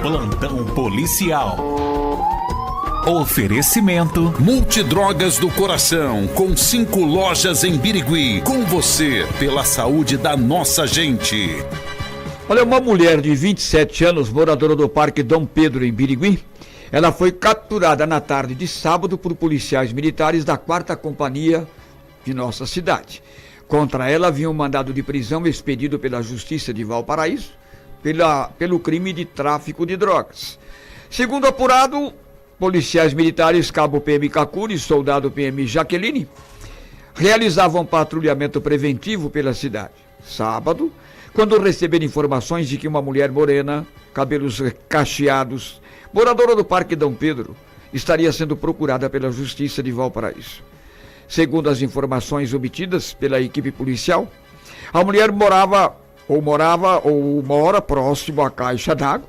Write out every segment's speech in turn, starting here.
Plantão policial. Oferecimento Multidrogas do Coração, com 5 lojas em Birigui. Com você, pela saúde da nossa gente. Olha, uma mulher de 27 anos, moradora do Parque Dom Pedro, em Birigui, ela foi capturada na tarde de sábado por policiais militares da 4ª Companhia de nossa cidade. Contra ela havia um mandado de prisão expedido pela Justiça de Valparaíso pelo crime de tráfico de drogas. Segundo apurado, policiais militares Cabo PM Cacuri e soldado PM Jaqueline realizavam patrulhamento preventivo pela cidade. Sábado, quando receberam informações de que uma mulher morena, cabelos cacheados, moradora do Parque Dom Pedro, estaria sendo procurada pela Justiça de Valparaíso. Segundo as informações obtidas pela equipe policial, a mulher mora próximo à caixa d'água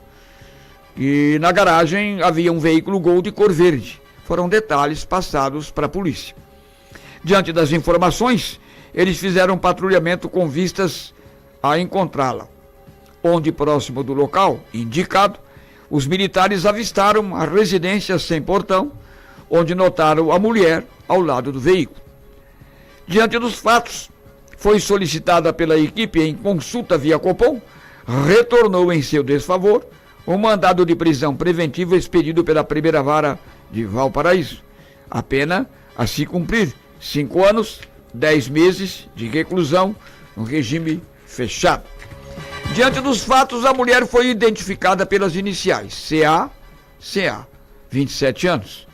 e na garagem havia um veículo Gol de cor verde. Foram detalhes passados para a polícia. Diante das informações, eles fizeram patrulhamento com vistas a encontrá-la, onde próximo do local indicado, os militares avistaram a residência sem portão, onde notaram a mulher ao lado do veículo. Diante dos fatos, foi solicitada pela equipe em consulta via Copom, retornou em seu desfavor um mandado de prisão preventiva expedido pela primeira vara de Valparaíso. A pena a se cumprir 5 anos, 10 meses de reclusão no regime fechado. Diante dos fatos, a mulher foi identificada pelas iniciais CA, 27 anos.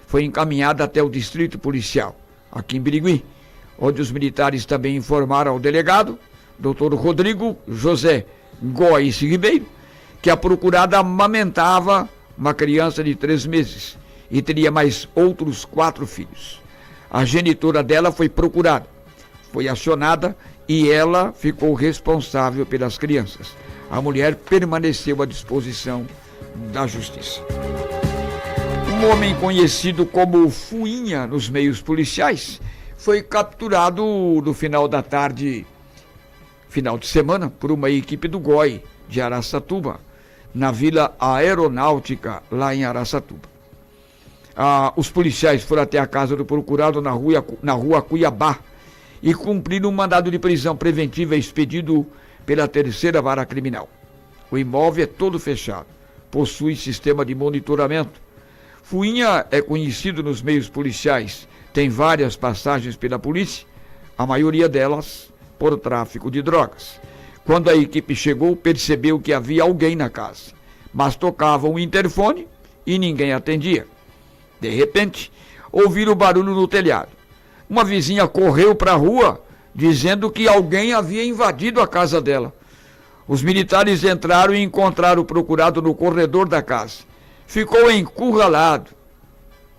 Foi encaminhada até o distrito policial, aqui em Birigui, onde os militares também informaram ao delegado, Dr. Rodrigo José Góes Ribeiro, que a procurada amamentava uma criança de 3 meses e teria mais outros 4 filhos. A genitora dela foi procurada, foi acionada e ela ficou responsável pelas crianças. A mulher permaneceu à disposição da justiça. Um homem conhecido como Fuinha nos meios policiais foi capturado no final da tarde, final de semana, por uma equipe do GOI de Araçatuba, na Vila Aeronáutica, lá em Araçatuba. Os policiais foram até a casa do procurado na rua Cuiabá e cumpriram um mandado de prisão preventiva expedido pela 3ª Vara Criminal. O imóvel é todo fechado, possui sistema de monitoramento. Fuinha é conhecido nos meios policiais, tem várias passagens pela polícia, a maioria delas por tráfico de drogas. Quando a equipe chegou, percebeu que havia alguém na casa, mas tocava um interfone e ninguém atendia. De repente, ouviram barulho no telhado. Uma vizinha correu para a rua, dizendo que alguém havia invadido a casa dela. Os militares entraram e encontraram o procurado no corredor da casa. Ficou encurralado,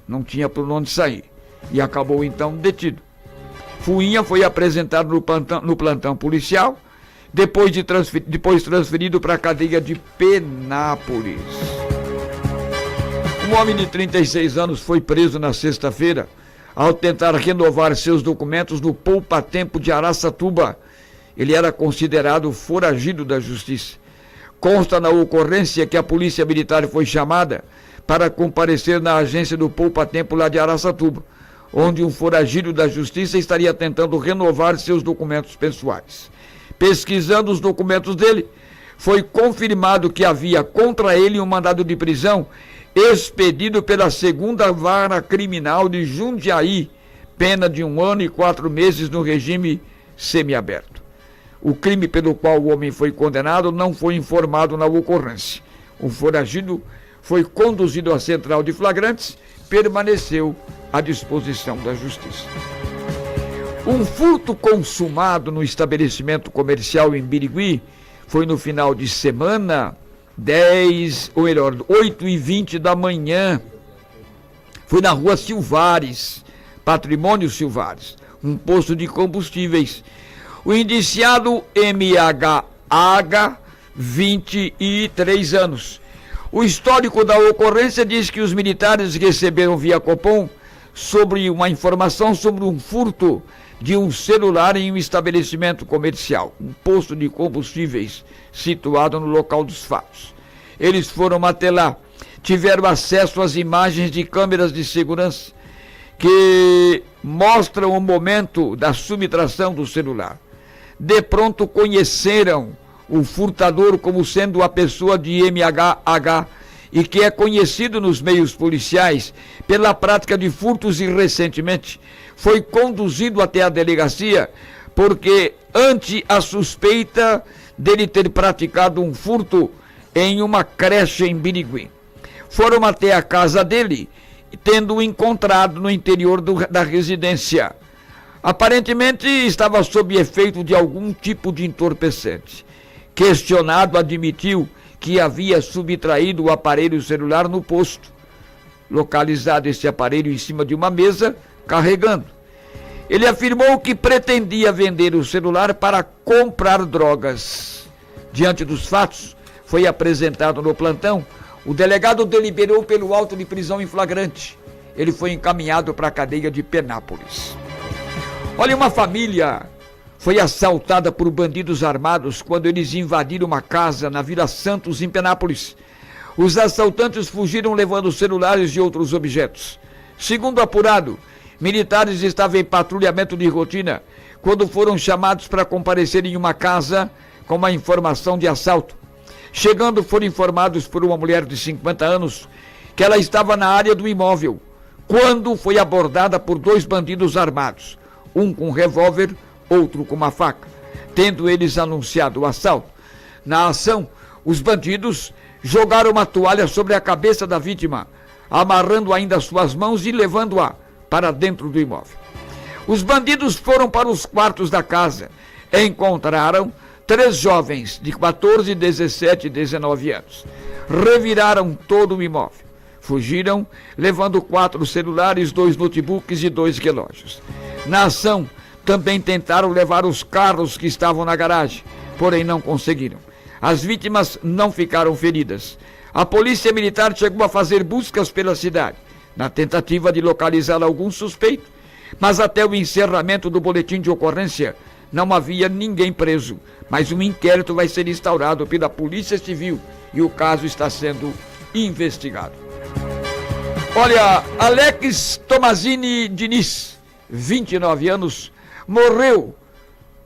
não tinha por onde sair, e acabou então detido. Fuinha foi apresentado no plantão policial, depois transferido para a cadeia de Penápolis. Um homem de 36 anos foi preso na sexta-feira ao tentar renovar seus documentos no Poupa-Tempo de Araçatuba. Ele era considerado foragido da justiça. Consta na ocorrência que a polícia militar foi chamada para comparecer na agência do Poupa-Tempo lá de Araçatuba, onde um foragido da justiça estaria tentando renovar seus documentos pessoais. Pesquisando os documentos dele, foi confirmado que havia contra ele um mandado de prisão expedido pela 2ª Vara Criminal de Jundiaí, pena de 1 ano e 4 meses no regime semiaberto. O crime pelo qual o homem foi condenado não foi informado na ocorrência. O foragido foi conduzido à central de flagrantes, permaneceu à disposição da justiça. Um furto consumado no estabelecimento comercial em Birigui foi no final de semana, 8h20 da manhã. Foi na rua Silvares, Patrimônio Silvares, um posto de combustíveis. O indiciado MHH, 23 anos. O histórico da ocorrência diz que os militares receberam via Copom sobre uma informação sobre um furto de um celular em um estabelecimento comercial, um posto de combustíveis situado no local dos fatos. Eles foram até lá, tiveram acesso às imagens de câmeras de segurança que mostram o momento da subtração do celular. De pronto conheceram o furtador como sendo a pessoa de MHH e que é conhecido nos meios policiais pela prática de furtos e recentemente foi conduzido até a delegacia porque ante a suspeita dele ter praticado um furto em uma creche em Birigui. Foram até a casa dele, tendo-o encontrado no interior da residência. Aparentemente estava sob efeito de algum tipo de entorpecente. Questionado, admitiu que havia subtraído o aparelho celular no posto. Localizado esse aparelho em cima de uma mesa, carregando. Ele afirmou que pretendia vender o celular para comprar drogas. Diante dos fatos, foi apresentado no plantão. O delegado deliberou pelo auto de prisão em flagrante. Ele foi encaminhado para a cadeia de Penápolis. Olha, uma família foi assaltada por bandidos armados quando eles invadiram uma casa na Vila Santos, em Penápolis. Os assaltantes fugiram levando celulares e outros objetos. Segundo apurado, militares estavam em patrulhamento de rotina quando foram chamados para comparecer em uma casa com uma informação de assalto. Chegando, foram informados por uma mulher de 50 anos que ela estava na área do imóvel, quando foi abordada por 2 bandidos armados, um com revólver, outro com uma faca, tendo eles anunciado o assalto. Na ação, os bandidos jogaram uma toalha sobre a cabeça da vítima, amarrando ainda suas mãos e levando-a para dentro do imóvel. Os bandidos foram para os quartos da casa, encontraram 3 jovens de 14, 17 e 19 anos. Reviraram todo o imóvel. Fugiram, levando 4 celulares, 2 notebooks e 2 relógios. Na ação, também tentaram levar os carros que estavam na garagem, porém não conseguiram. As vítimas não ficaram feridas. A polícia militar chegou a fazer buscas pela cidade, na tentativa de localizar algum suspeito, mas até o encerramento do boletim de ocorrência, não havia ninguém preso, mas um inquérito vai ser instaurado pela Polícia Civil e o caso está sendo investigado. Olha, Alex Tomazini Diniz, 29 anos, morreu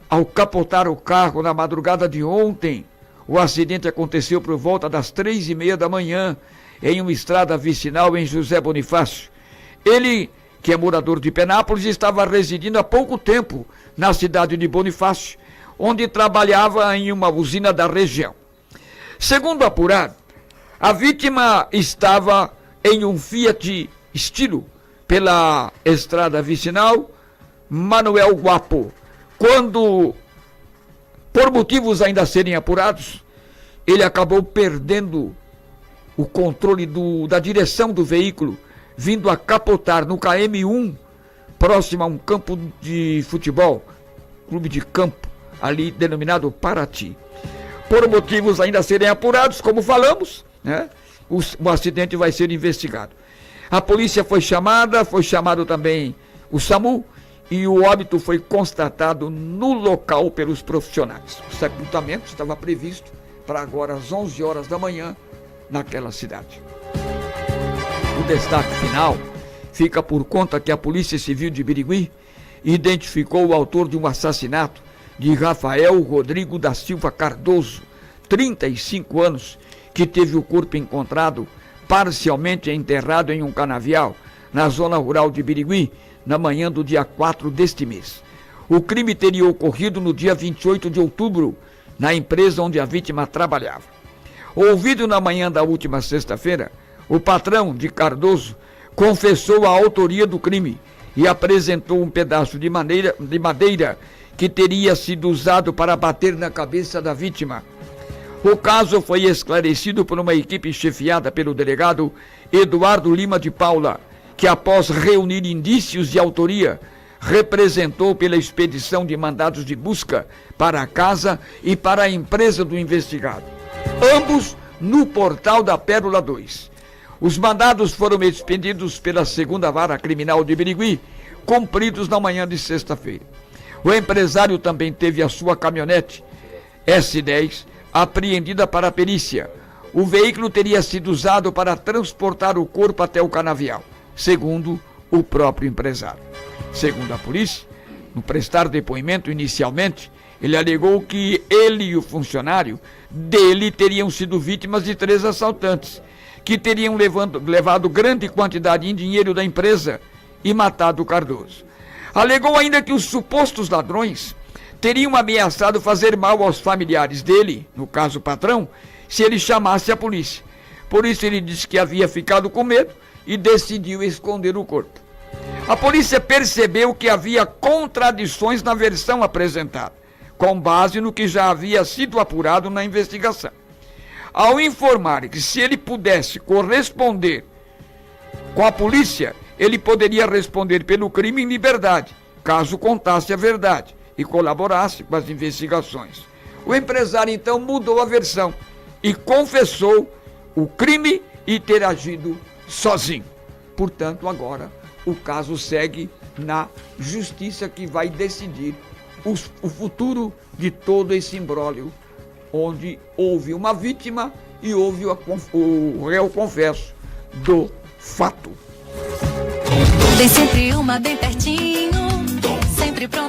ao capotar o carro na madrugada de ontem. O acidente aconteceu por volta das 3h30 da manhã, em uma estrada vicinal em José Bonifácio. Ele, que é morador de Penápolis, estava residindo há pouco tempo na cidade de Bonifácio, onde trabalhava em uma usina da região. Segundo apurado, a vítima estava em um Fiat Estilo pela estrada vicinal Manuel Guapo, quando, por motivos ainda a serem apurados, ele acabou perdendo o controle da direção do veículo, vindo a capotar no KM1, próximo a um campo de futebol, clube de campo, ali denominado Paraty. Por motivos ainda a serem apurados, como falamos, né? O acidente vai ser investigado. A polícia foi chamado também o SAMU, e o óbito foi constatado no local pelos profissionais. O sepultamento estava previsto para agora às 11 horas da manhã naquela cidade. O destaque final fica por conta que a Polícia Civil de Birigui identificou o autor de um assassinato de Rafael Rodrigo da Silva Cardoso, 35 anos, que teve o corpo encontrado parcialmente enterrado em um canavial na zona rural de Birigui, na manhã do dia 4 deste mês. O crime teria ocorrido no dia 28 de outubro, na empresa onde a vítima trabalhava. Ouvido na manhã da última sexta-feira, o patrão de Cardoso confessou a autoria do crime e apresentou um pedaço de madeira que teria sido usado para bater na cabeça da vítima. O caso foi esclarecido por uma equipe chefiada pelo delegado Eduardo Lima de Paula, que após reunir indícios de autoria, representou pela expedição de mandados de busca para a casa e para a empresa do investigado, ambos no portal da Pérola 2. Os mandados foram expedidos pela 2ª Vara Criminal de Birigui, cumpridos na manhã de sexta-feira. O empresário também teve a sua caminhonete S10 apreendida para a perícia. O veículo teria sido usado para transportar o corpo até o canavial, segundo o próprio empresário. Segundo a polícia, no prestar depoimento inicialmente, ele alegou que ele e o funcionário dele teriam sido vítimas de 3 assaltantes, que teriam levado grande quantidade em dinheiro da empresa e matado o Cardoso. Alegou ainda que os supostos ladrões teriam ameaçado fazer mal aos familiares dele, no caso o patrão, se ele chamasse a polícia. Por isso ele disse que havia ficado com medo e decidiu esconder o corpo. A polícia percebeu que havia contradições na versão apresentada, com base no que já havia sido apurado na investigação. Ao informar que se ele pudesse corresponder com a polícia, ele poderia responder pelo crime em liberdade, caso contasse a verdade e colaborasse com as investigações. O empresário então mudou a versão e confessou o crime e ter agido sozinho. Portanto, agora o caso segue na justiça, que vai decidir o futuro de todo esse imbróglio, onde houve uma vítima e houve o réu confesso do fato. Tem sempre uma bem pertinho, sempre pronto.